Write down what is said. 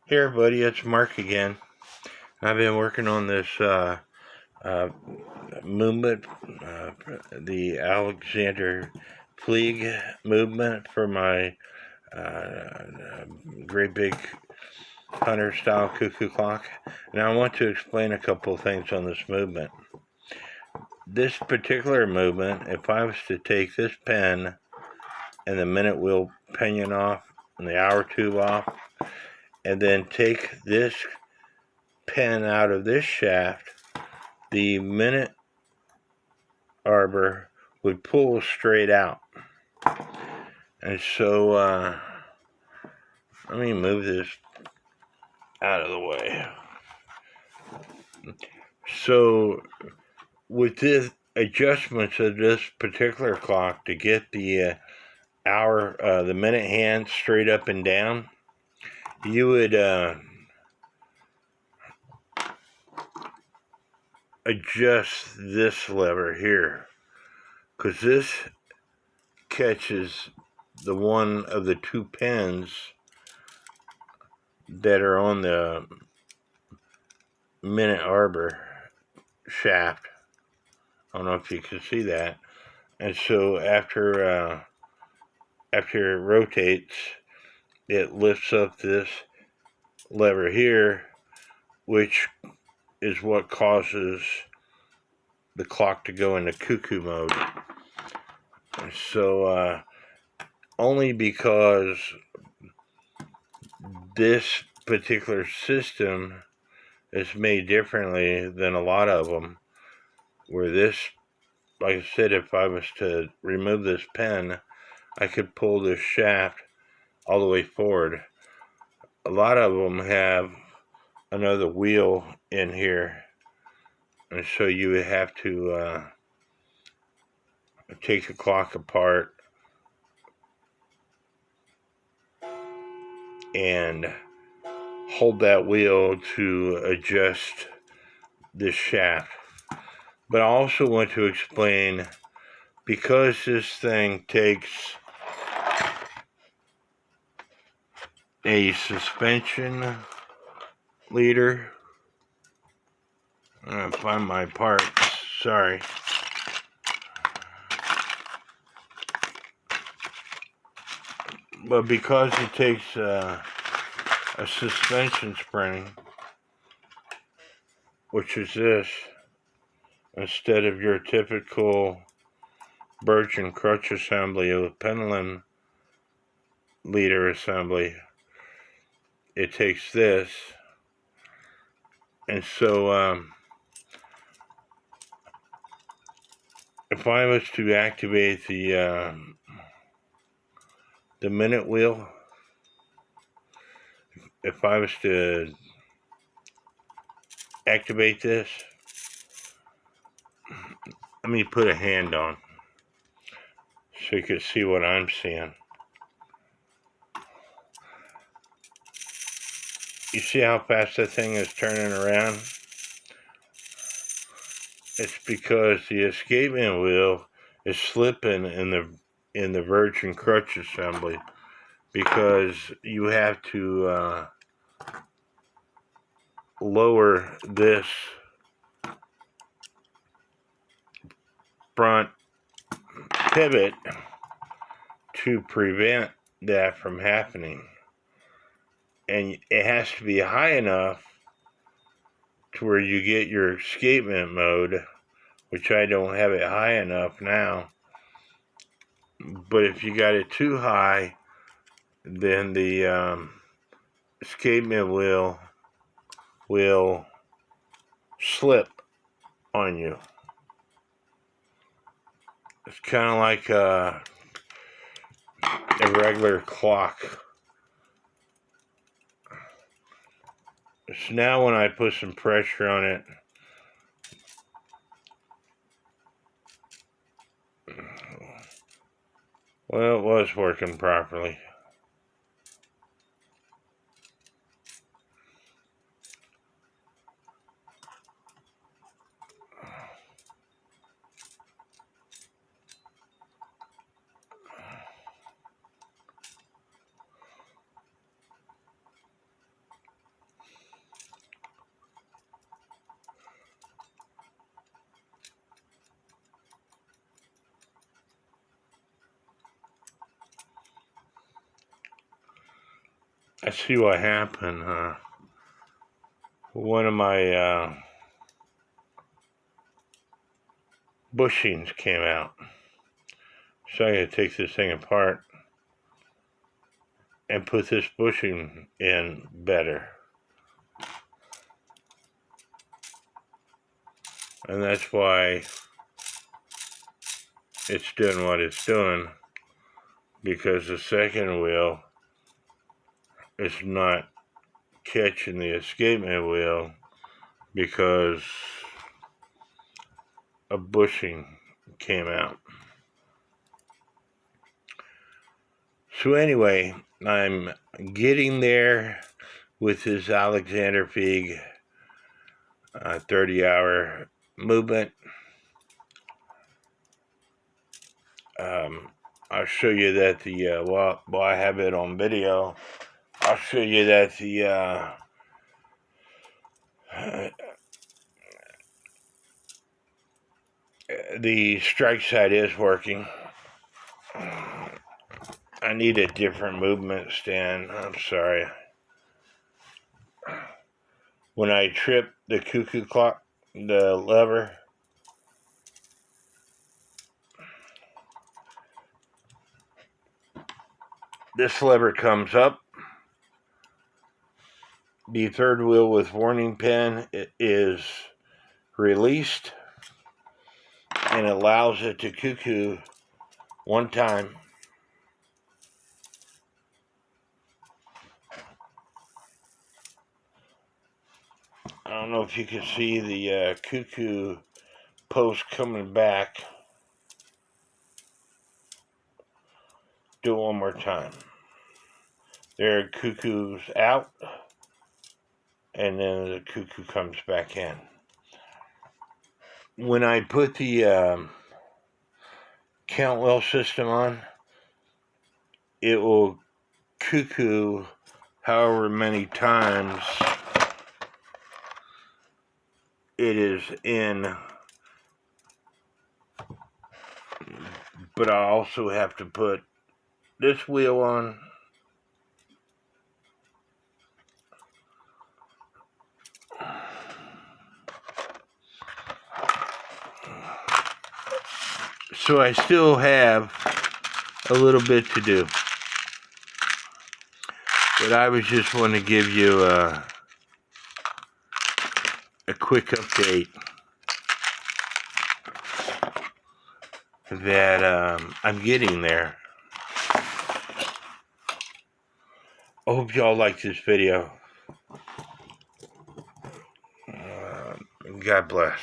Hey everybody, it's Mark again. I've been working on this uh, movement, the Alexander Fleig movement for my great big hunter style cuckoo clock. Now I want to explain a couple of things on this movement. This particular movement, if I was to take this pen and the minute wheel pinion off and the hour tube off, and then take this pen out of this shaft, the minute arbor would pull straight out. And so, let me move this out of the way. So, with this adjustments of this particular clock to get the hour, the minute hand straight up and down, you would adjust this lever here, because this catches the one of the two pins that are on the minute arbor shaft. I don't know if you can see that. And so after it rotates, it lifts up this lever here, which is what causes the clock to go into cuckoo mode. And so only because this particular system is made differently than a lot of them, where this, like I said, if I was to remove this pen, I could pull this shaft all the way forward. A lot of them have another wheel in here, and so you would have to take the clock apart and hold that wheel to adjust this shaft. But I also want to explain, because this thing takes a suspension leader. I'm gonna find my parts, sorry. But because it takes a suspension spring, which is this, instead of your typical birch and crutch assembly of a pendulum leader assembly, it takes this. And so if I was to activate the minute wheel, if I was to activate this, let me put a hand on so you can see what I'm seeing. You see how fast that thing is turning around? It's because the escapement wheel is slipping in the virgin crutch assembly, because you have to lower this front pivot to prevent that from happening. And it has to be high enough to where you get your escapement mode, which I don't have it high enough now. But if you got it too high, then the escapement wheel will slip on you. It's kind of like a regular clock. So now when I put some pressure on it, well, it was working properly. I see what happened. One of my bushings came out. So I'm going to take this thing apart and put this bushing in better. And that's why it's doing what it's doing, because the second wheel is not catching the escapement wheel because a bushing came out. So anyway, I'm getting there with this Alexander Fleig 30-hour movement. I'll show you that while I have it on video, I'll show you that the strike side is working. I need a different movement stand. I'm sorry. When I trip the cuckoo clock, the lever, this lever comes up. The third wheel with warning pin is released and allows it to cuckoo one time. I don't know if you can see the cuckoo post coming back. Do it one more time. There, cuckoo's out, and then the cuckoo comes back in. When I put the count wheel system on, it will cuckoo however many times it is in, but I also have to put this wheel on, so I still have a little bit to do, but I was just want to give you a quick update that I'm getting there. I hope y'all like this video. God bless.